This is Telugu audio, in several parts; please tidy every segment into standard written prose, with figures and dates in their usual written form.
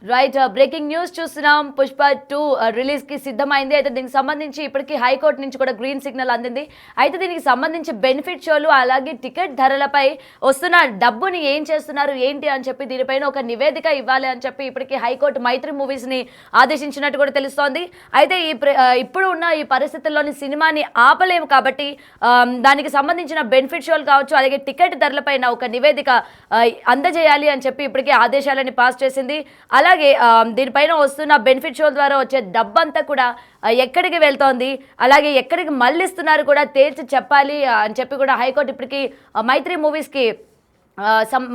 రైట్ బ్రేకింగ్ న్యూస్ చూస్తున్నాం. పుష్ప 2 రిలీజ్ కి సిద్ధమైంది. అయితే దీనికి సంబంధించి ఇప్పటికీ హైకోర్టు నుంచి కూడా గ్రీన్ సిగ్నల్ అందింది. అయితే దీనికి సంబంధించి బెనిఫిట్ షోలు అలాగే టికెట్ ధరలపై వస్తున్న డబ్బుని ఏం చేస్తున్నారు ఏంటి అని చెప్పి దీనిపైన ఒక నివేదిక ఇవ్వాలి అని చెప్పి ఇప్పటికీ హైకోర్టు మైత్రి మూవీస్ ని ఆదేశించినట్టు కూడా తెలుస్తోంది. అయితే ఇప్పుడు ఉన్న ఈ పరిస్థితుల్లోని సినిమాని ఆపలేము కాబట్టి దానికి సంబంధించిన బెనిఫిట్ షోలు కావచ్చు అలాగే టికెట్ ధరలపైన ఒక నివేదిక అందజేయాలి అని చెప్పి ఇప్పటికే ఆదేశాలని పాస్ చేసింది. అలాగే దీనిపైన వస్తున్న బెనిఫిట్ షో ద్వారా వచ్చే డబ్బంతా కూడా ఎక్కడికి వెళ్తోంది అలాగే ఎక్కడికి మళ్ళిస్తున్నారు కూడా తేల్చి చెప్పాలి అని చెప్పి కూడా హైకోర్టు ఇప్పటికీ మైత్రి మూవీస్కి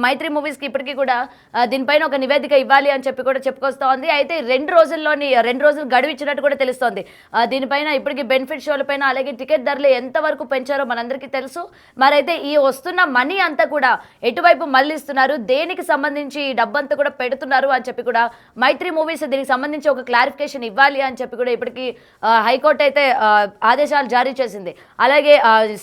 మైత్రి మూవీస్కి ఇప్పటికీ కూడా దీనిపైన ఒక నివేదిక ఇవ్వాలి అని చెప్పి కూడా చెప్పుకొస్తోంది. అయితే 2 రోజులు గడువు ఇచ్చినట్టు కూడా తెలుస్తోంది. దీనిపైన ఇప్పటికీ బెనిఫిట్ షోలపైన అలాగే టికెట్ ధరలు ఎంతవరకు పెంచారో మనందరికీ తెలుసు. మరైతే ఈ వస్తున్న మనీ అంతా కూడా ఎటువైపు మళ్ళిస్తున్నారు, దేనికి సంబంధించి ఈ డబ్బంతా కూడా పెడుతున్నారు అని చెప్పి కూడా మైత్రి మూవీస్ దీనికి సంబంధించి ఒక క్లారిఫికేషన్ ఇవ్వాలి అని చెప్పి కూడా ఇప్పటికీ హైకోర్టు అయితే ఆదేశాలు జారీ చేసింది. అలాగే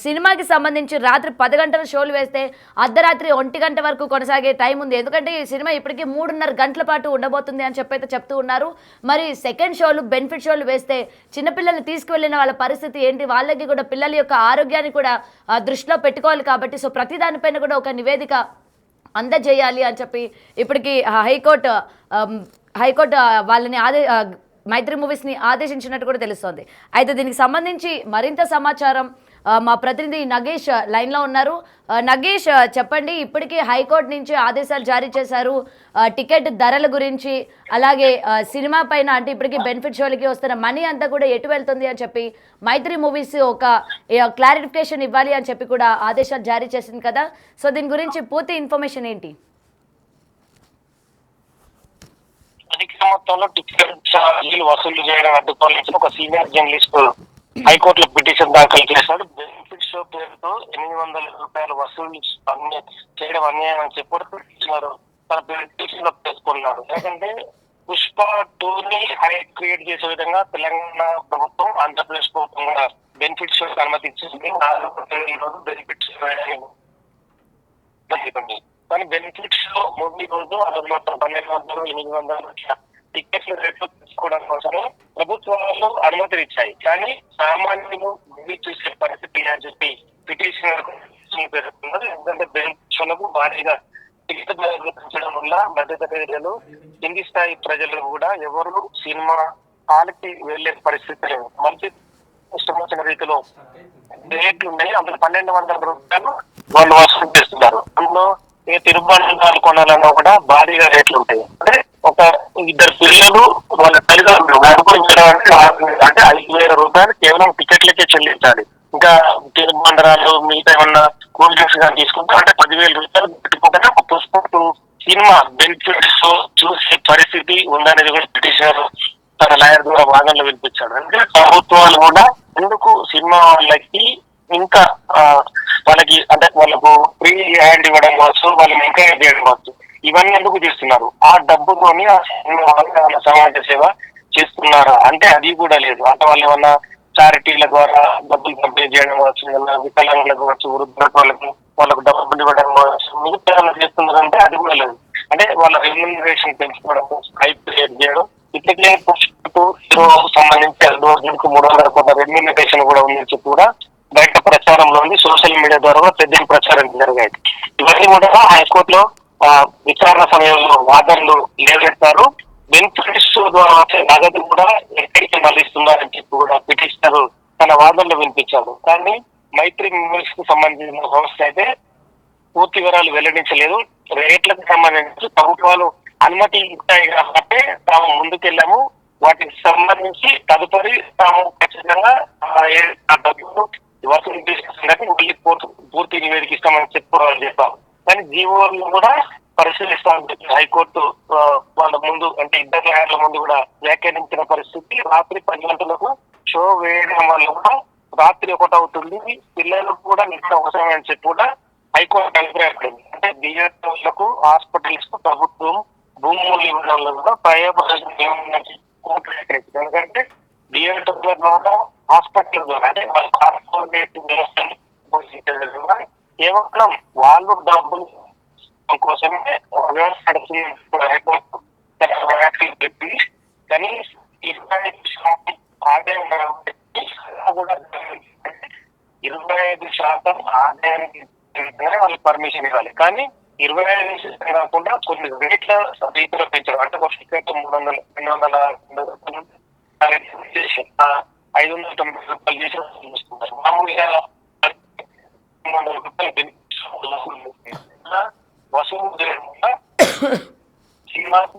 సినిమాకి సంబంధించి రాత్రి 10 గంటల షోలు వేస్తే అర్ధరాత్రి 1 గంట వరకు కొనసాగే టైం ఉంది. ఎందుకంటే ఈ సినిమా ఇప్పటికీ 3.5 గంటల పాటు ఉండబోతుంది అని చెప్పి అయితే చెప్తూ ఉన్నారు. మరి సెకండ్ షోలు బెనిఫిట్ షోలు వేస్తే చిన్నపిల్లల్ని తీసుకువెళ్ళిన వాళ్ళ పరిస్థితి ఏంటి, వాళ్ళకి కూడా పిల్లల యొక్క ఆరోగ్యాన్ని కూడా దృష్టిలో పెట్టుకోవాలి కాబట్టి సో ప్రతి దానిపైన కూడా ఒక నివేదిక అందజేయాలి అని చెప్పి ఇప్పటికీ హైకోర్టు వాళ్ళని మైత్రి మూవీస్ని ఆదేశించినట్టు కూడా తెలుస్తోంది. అయితే దీనికి సంబంధించి మరింత సమాచారం మా ప్రతినిధి నగేష్ లైన్లో ఉన్నారు. నగేష్ చెప్పండి, ఇప్పటికీ హైకోర్టు నుంచి ఆదేశాలు జారీ చేశారు టికెట్ ధరల గురించి అలాగే సినిమా పైన అంటే ఇప్పటికీ బెనిఫిట్ షోలకి వస్తున్న మనీ అంతా కూడా ఎటు వెళ్తుంది అని చెప్పి మైత్రి మూవీస్ ఒక క్లారిఫికేషన్ ఇవ్వాలి అని చెప్పి కూడా ఆదేశాలు జారీ చేసింది కదా. సో దీని గురించి పూర్తి ఇన్ఫర్మేషన్ ఏంటి? మొత్తంలో టికెట్ ఛార్జీలు వసూలు చేయడం అడ్డుకోవాలని ఒక సీనియర్ జర్నలిస్ట్ హైకోర్టులో పిటిషన్ దాఖలు చేశాడు. బెనిఫిట్ షో పేరుతో ₹800 వసూలు చేయడం అన్యాయం అని చెప్పి పిటిషనర్ తన పిటిషన్ లో పేర్కొన్నాడు. ఎందుకంటే పుష్ప 2ని హైక్ క్రియేట్ చేసే విధంగా తెలంగాణ ప్రభుత్వం ఆంధ్రప్రదేశ్ ప్రభుత్వం కూడా బెనిఫిట్ షో అనుమతించింది. ఈరోజు బెనిఫిట్ షో కానీ బెనిఫిట్ షో మూవీ రోజు అది మొత్తం 1200, 800 టికెట్ల రేట్లు తీసుకోవడం కోసమే ప్రభుత్వాలు అనుమతులు ఇచ్చాయి. కానీ సామాన్యులు మూవీ చూసే పరిస్థితి అని చెప్పి పిటిషనర్ పేర్కొన్నారు. ఎందుకంటే బెనిఫిట్ షోలకు భారీగా టికెట్ ధరలు పెంచడం వల్ల మధ్యతరగతులు కింది స్థాయి ప్రజలు కూడా ఎవరు సినిమా హాల్కి వెళ్లే పరిస్థితి లేదు. మంచి ఇష్టం వచ్చిన రీతిలో రేట్లు ఉన్నాయి. అందులో ₹1200 వాళ్ళు వసూలు చేస్తున్నారు. అందులో తిరుబండాలు కొనాలన్నా కూడా భారీగా రేట్లు ఉంటాయి. అంటే ఒక 2 పిల్లలు వాళ్ళ తల్లిదండ్రులు అంటే ₹5,000 కేవలం టికెట్లకే చెల్లించాలి. ఇంకా తిరుబండరాలు మిగతా ఏమన్నా కూల్ డ్రింక్స్ కానీ తీసుకుంటే అంటే ₹10,000 పెట్టుకుంటే ఒక పుష్ప సినిమా బెనిఫిట్స్ చూసే పరిస్థితి ఉందనేది కూడా పిటిషనర్ తన లాయర్ ద్వారా వాదనలో వినిపించాడు. అంటే ప్రభుత్వాలు కూడా ఎందుకు సినిమా వాళ్ళకి ఇంకా వాళ్ళకి అంటే వాళ్ళకు ఫ్రీ హ్యాండ్ ఇవ్వడం కావచ్చు, వాళ్ళని ఎంకరేజ్ చేయడం కావచ్చు, ఇవన్నీ ఎందుకు చేస్తున్నారు? ఆ డబ్బుతోని ఆ సినిమా వాళ్ళ సమాజ సేవ చేస్తున్నారా అంటే అది కూడా లేదు. అంటే వాళ్ళు ఏమన్నా చారిటీల ద్వారా డబ్బులు పంపిణీ చేయడం కావచ్చు, వికలాంగులకు కావచ్చు, వాళ్ళకు డబ్బులు ఇవ్వడం కావచ్చు, మిగతా చేస్తున్నారంటే అది కూడా లేదు. అంటే వాళ్ళ రెమ్యూనరేషన్ పెంచుకోవడం, హైప్ క్రియేట్ చేయడం, ఇప్పటికే సంబంధించి 300 కోట్ల రెమ్యూనరేషన్ కూడా ఉందని చెప్పి కూడా బయట ప్రచారంలో ఉంది. సోషల్ మీడియా ద్వారా పెద్ద ప్రచారం జరిగాయి. ఇవన్నీ కూడా హైకోర్టులో విచారణ సమయంలో వాదనలు లేవెత్తారు. బెనిఫిట్స్ ద్వారా వచ్చే నగదు కూడా ఎక్కడికి మళ్ళిస్తున్నారని చెప్పి కూడా పిటిషనర్ తన వాదనలు వినిపించాడు. కానీ మైత్రి మూవీస్ కు సంబంధించిన సంస్థ అయితే పూర్తి వివరాలు వెల్లడించలేదు. రేట్లకు సంబంధించి ప్రభుత్వాలు అనుమతి ఇస్తాయి కాబట్టి తాము ముందుకెళ్ళాము, వాటికి సంబంధించి తదుపరి తాము ఖచ్చితంగా డబ్బులు వసూలు చేసిన మళ్ళీ పూర్తి నివేదిక ఇస్తామని చెప్పాం. కానీ జీవోలు కూడా పరిశీలిస్తామని చెప్పి హైకోర్టు వాళ్ళ ముందు అంటే 2 లాయర్ల ముందు కూడా వ్యాఖ్యానించిన పరిస్థితి. రాత్రి 10 గంటలకు షో వేయడం వల్ల కూడా రాత్రి 1 అవుతుంది, పిల్లలకు కూడా నిద్ర అవసరం అని చెప్పి కూడా హైకోర్టు అభిప్రాయపడింది. అంటే థియేటర్లకు, హాస్పిటల్స్ కు ప్రభుత్వం భూములు ఇవ్వడంలో కూడా ప్రయోజనం ఏముందని కోర్టు వ్యాఖ్యానించింది. ఎందుకంటే థియేటర్ల ద్వారా, హాస్పిటల్ ద్వారా అంటే వాళ్ళ కార్పొరేట్ వ్యవస్థను కేవలం వాళ్ళు డబ్బులు కోసమే వ్యవస్థ పెట్టి కానీ 25% ఆదాయం కాబట్టి కూడా 25% ఆదాయానికి వాళ్ళకి పర్మిషన్ ఇవ్వాలి. కానీ 25% కాకుండా కొన్ని రేట్ల రీతిలో పెంచడం. అంటే ఒక టికెట్ 300, 200, 590 రూపాయలు చేసి చూస్తున్నారు. మామూలుగా 300 రూపాయలు వసూలు చేయకుండా సినిమాకు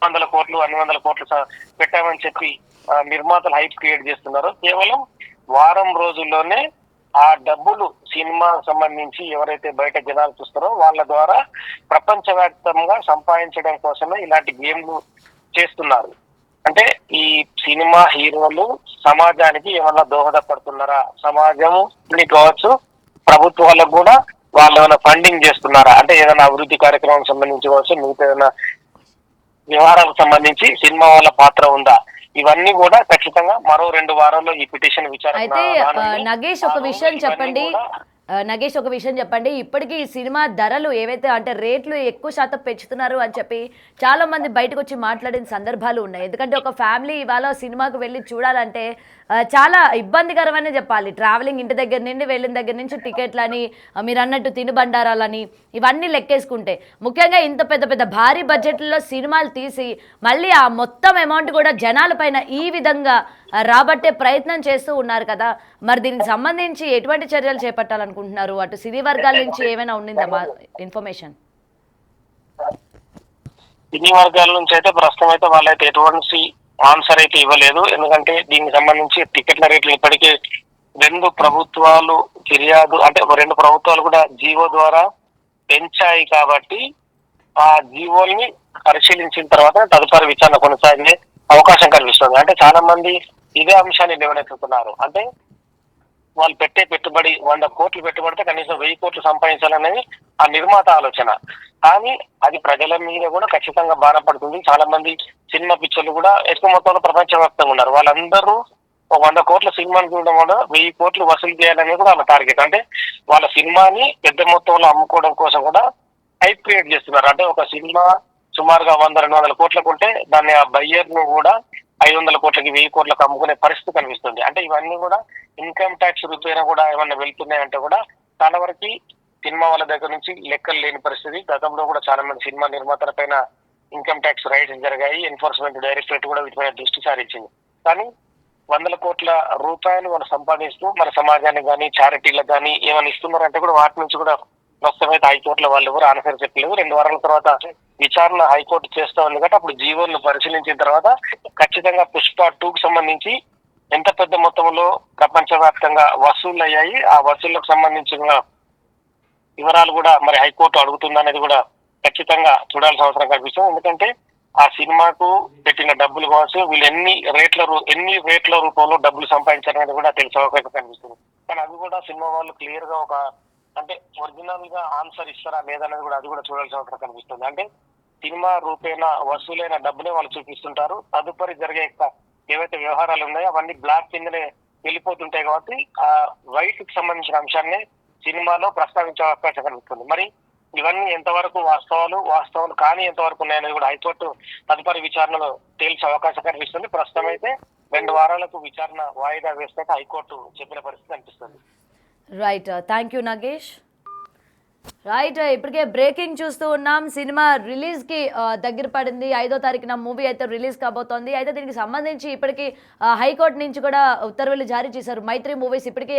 100 కోట్లు 200 కోట్లు పెట్టామని చెప్పి నిర్మాతలు హైప్ క్రియేట్ చేస్తున్నారు. కేవలం వారం రోజుల్లోనే ఆ డబ్బులు సినిమా సంబంధించి ఎవరైతే బయట జనాలు చూస్తారో వాళ్ళ ద్వారా ప్రపంచవ్యాప్తంగా సంపాదించడం కోసమే ఇలాంటి గేమ్లు చేస్తున్నారు. అంటే ఈ సినిమా హీరోలు సమాజానికి ఏమన్నా దోహదపడుతున్నారా, సమాజం కావచ్చు ప్రభుత్వాలకు కూడా వాళ్ళు ఏమైనా ఫండింగ్ చేస్తున్నారా, అంటే ఏదైనా అభివృద్ధి కార్యక్రమం సంబంధించి కావచ్చు మిగతా ఏదైనా వ్యవహారాలకు సంబంధించి సినిమా వాళ్ళ పాత్ర ఉందా, ఇవన్నీ కూడా ఖచ్చితంగా మరో 2 వారాల్లో ఈ పిటిషన్ విచారణ. అయితే నగేష్ ఒక విషయం చెప్పండి, ఇప్పటికీ ఈ సినిమా ధరలు ఏవైతే అంటే రేట్లు ఎక్కువ శాతం పెంచుతున్నారు అని చెప్పి చాలా మంది బయటకు వచ్చి మాట్లాడిన సందర్భాలు ఉన్నాయి. ఎందుకంటే ఒక ఫ్యామిలీ ఇవాళ సినిమాకు వెళ్ళి చూడాలంటే చాలా ఇబ్బందికరమనే చెప్పాలి. ట్రావెలింగ్ ఇంటి దగ్గర నుండి వెళ్ళిన దగ్గర నుంచి టికెట్లని, మీరు అన్నట్టు తినుబండారాలని ఇవన్నీ లెక్కేసుకుంటే, ముఖ్యంగా ఇంత పెద్ద పెద్ద భారీ బడ్జెట్లలో సినిమాలు తీసి మళ్ళీ ఆ మొత్తం అమౌంట్ కూడా జనాలపైన ఈ విధంగా రాబట్టే ప్రయత్నం చేస్తూ ఉన్నారు కదా. మరి దీనికి సంబంధించి ఎటువంటి చర్యలు చేపట్టాలనుకుంటున్నారు? అటు సినీ వర్గాల నుంచి ఏమైనా ఉండిందా ఇన్ఫర్మేషన్? సినీ వర్గాల నుంచి అయితే ప్రస్తుతం అయితే వాళ్ళైతే ఎటువంటి ఆన్సర్ అయితే ఇవ్వలేదు. ఎందుకంటే దీనికి సంబంధించి టికెట్ల రేట్లు ఇప్పటికే 2 ప్రభుత్వాలు ఫిర్యాదు, అంటే 2 ప్రభుత్వాలు కూడా జీవో ద్వారా పెంచాయి కాబట్టి ఆ జీవోల్ని పరిశీలించిన తర్వాత తదుపరి విచారణ కొనసాగే అవకాశం కనిపిస్తుంది. అంటే చాలా మంది ఇదే అంశాన్ని లేవనెత్తుతున్నారు. అంటే వాళ్ళు పెట్టే పెట్టుబడి 100 కోట్లు పెట్టుబడితే కనీసం 1000 కోట్లు సంపాదించాలనేది ఆ నిర్మాత ఆలోచన. కానీ అది ప్రజల మీద కూడా ఖచ్చితంగా బాధపడుతుంది. చాలా మంది సినిమా పిక్చర్లు కూడా ఎక్కువ మొత్తంలో ప్రపంచవ్యాప్తంగా ఉన్నారు. వాళ్ళందరూ 100 కోట్ల సినిమాని చూడడం కూడా 1000 కోట్లు వసూలు చేయాలనేది కూడా వాళ్ళ టార్గెట్. అంటే వాళ్ళ సినిమాని పెద్ద మొత్తంలో అమ్ముకోవడం కోసం కూడా హైప్ క్రియేట్ చేస్తున్నారు. అంటే ఒక సినిమా సుమారుగా 100-200 కోట్లకు ఉంటే దాన్ని ఆ బయ్యర్ ను కూడా 500 కోట్లకి 1000 కోట్లకు అమ్ముకునే పరిస్థితి కనిపిస్తుంది. అంటే ఇవన్నీ కూడా ఇన్కమ్ ట్యాక్స్ రూపేణ కూడా ఏమన్నా వెళ్తున్నాయంటే కూడా చాలా వరకు సినిమా వాళ్ళ దగ్గర నుంచి లెక్కలు లేని పరిస్థితి. గతంలో కూడా చాలా మంది సినిమా నిర్మాతల పైన ఇన్కమ్ ట్యాక్స్ రైడ్స్ జరిగాయి. ఎన్ఫోర్స్మెంట్ డైరెక్టరేట్ కూడా వీటిపైన దృష్టి సారించింది. కానీ 100 కోట్ల రూపాయలు వాళ్ళు సంపాదిస్తూ మన సమాజానికి కానీ చారిటీలకు కానీ ఏమైనా ఇస్తున్నారంటే కూడా వాటి నుంచి కూడా ప్రస్తుతమైతే హైకోర్టులో వాళ్ళు ఎవరు ఆన్సర్ చెప్పలేదు. 2 వారాల తర్వాత విచారణ హైకోర్టు చేస్తా ఉంది కాబట్టి అప్పుడు జీవోలను పరిశీలించిన తర్వాత ఖచ్చితంగా పుష్ప 2కు సంబంధించి ఎంత పెద్ద మొత్తంలో ప్రపంచవ్యాప్తంగా వసూళ్లు అయ్యాయి, ఆ వసూళ్లకు సంబంధించిన వివరాలు కూడా మరి హైకోర్టు అడుగుతుందనేది కూడా ఖచ్చితంగా చూడాల్సిన అవసరం కనిపిస్తుంది. ఎందుకంటే ఆ సినిమాకు పెట్టిన డబ్బులు కావచ్చు, వీళ్ళు ఎన్ని రేట్ల రూపంలో డబ్బులు సంపాదించారనేది కూడా తెలిసే అవకాశం కనిపిస్తుంది. కానీ అది కూడా సినిమా వాళ్ళు క్లియర్ గా అంటే ఒరిజినల్ గా ఆన్సర్ ఇస్తారా లేదనేది కూడా అది కూడా చూడాల్సిన అవసరం కనిపిస్తుంది. అంటే సినిమా రూపేణ వసూలైన డబ్బునే వాళ్ళు చూపిస్తుంటారు. తదుపరి జరిగే ఏవైతే వ్యవహారాలు ఉన్నాయో అవన్నీ బ్లాక్ కిందనే వెళ్ళిపోతుంటాయి కాబట్టి ఆ వైట్ కి సంబంధించిన అంశాన్ని సినిమాలో ప్రస్తావించే అవకాశం కనిపిస్తుంది. మరి ఇవన్నీ ఎంతవరకు వాస్తవాలు కానీ ఎంతవరకు ఉన్నాయనేది కూడా హైకోర్టు తదుపరి విచారణలో తేల్చే అవకాశం కనిపిస్తుంది. ప్రస్తుతం అయితే 2 వారాలకు విచారణ వాయిదా వేస్తే హైకోర్టు చెప్పిన పరిస్థితి కనిపిస్తుంది. Right, thank you Nagesh. Right, ఇప్పటికే బ్రేకింగ్ చూస్తూ ఉన్నాం. సినిమా రిలీజ్కి దగ్గర పడింది. 5వ తారీఖున మూవీ అయితే రిలీజ్ కాబోతోంది. అయితే దీనికి సంబంధించి ఇప్పటికీ హైకోర్టు నుంచి కూడా ఉత్తర్వులు జారీ చేశారు. మైత్రి మూవీస్ ఇప్పటికీ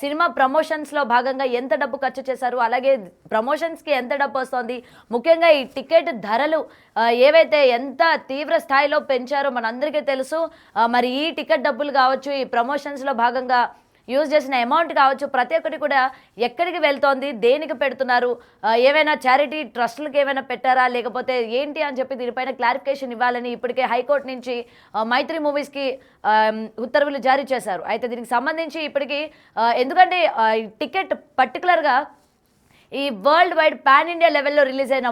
సినిమా ప్రమోషన్స్లో భాగంగా ఎంత డబ్బు ఖర్చు చేశారు, అలాగే ప్రమోషన్స్కి ఎంత డబ్బు వస్తుంది, ముఖ్యంగా ఈ టికెట్ ధరలు ఏవైతే ఎంత తీవ్ర స్థాయిలో పెంచారో మనందరికీ తెలుసు. మరి ఈ టికెట్ డబ్బులు కావచ్చు, ఈ ప్రమోషన్స్లో భాగంగా యూజ్ చేసిన అమౌంట్ కావచ్చు, ప్రతి ఒక్కటి కూడా ఎక్కడికి వెళ్తోంది, దేనికి పెడుతున్నారు, ఏవైనా చారిటీ ట్రస్టులకు ఏమైనా పెట్టారా లేకపోతే ఏంటి అని చెప్పి దీనిపైన క్లారిఫికేషన్ ఇవ్వాలని ఇప్పటికే హైకోర్టు నుంచి మైత్రి మూవీస్కి ఉత్తర్వులు జారీ చేశారు. అయితే దీనికి సంబంధించి ఇప్పటికీ ఎందుకంటే టికెట్ పర్టికులర్గా ఈ వరల్డ్ వైడ్ పాన్ ఇండియా లెవెల్లో రిలీజ్ అయిన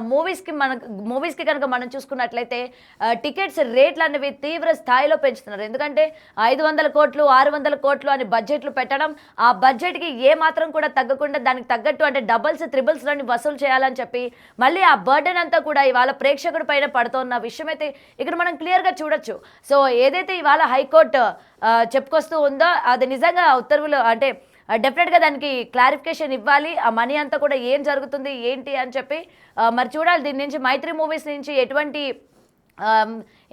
మూవీస్కి కనుక మనం చూసుకున్నట్లయితే టికెట్స్ రేట్లు అనేవి తీవ్ర స్థాయిలో పెంచుతున్నారు. ఎందుకంటే 500 కోట్లు 600 కోట్లు అని బడ్జెట్లు పెట్టడం, ఆ బడ్జెట్కి ఏ మాత్రం కూడా తగ్గకుండా దానికి తగ్గట్టు అంటే డబల్స్ త్రిబుల్స్ లోని వసూలు చేయాలని చెప్పి మళ్ళీ ఆ బర్డెన్ అంతా కూడా ఇవాళ ప్రేక్షకుడి పైన పడుతున్న విషయం అయితే ఇక్కడ మనం క్లియర్గా చూడొచ్చు. సో ఏదైతే ఇవాళ హైకోర్టు చెప్పుకొస్తూ ఉందో అది నిజంగా ఉత్తర్వులు అంటే డెఫినెట్గా దానికి క్లారిఫికేషన్ ఇవ్వాలి. ఆ మనీ అంతా కూడా ఏం జరుగుతుంది ఏంటి అని చెప్పి మరి చూడాలి. దీని నుంచి మైత్రి మూవీస్ నుంచి ఎటువంటి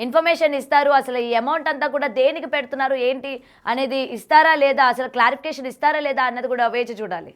ఇన్ఫర్మేషన్ ఇస్తారు, అసలు ఈ అమౌంట్ అంతా కూడా దేనికి పెడుతున్నారు ఏంటి అనేది ఇస్తారా లేదా, అసలు క్లారిఫికేషన్ ఇస్తారా లేదా అన్నది కూడా వేచి చూడాలి.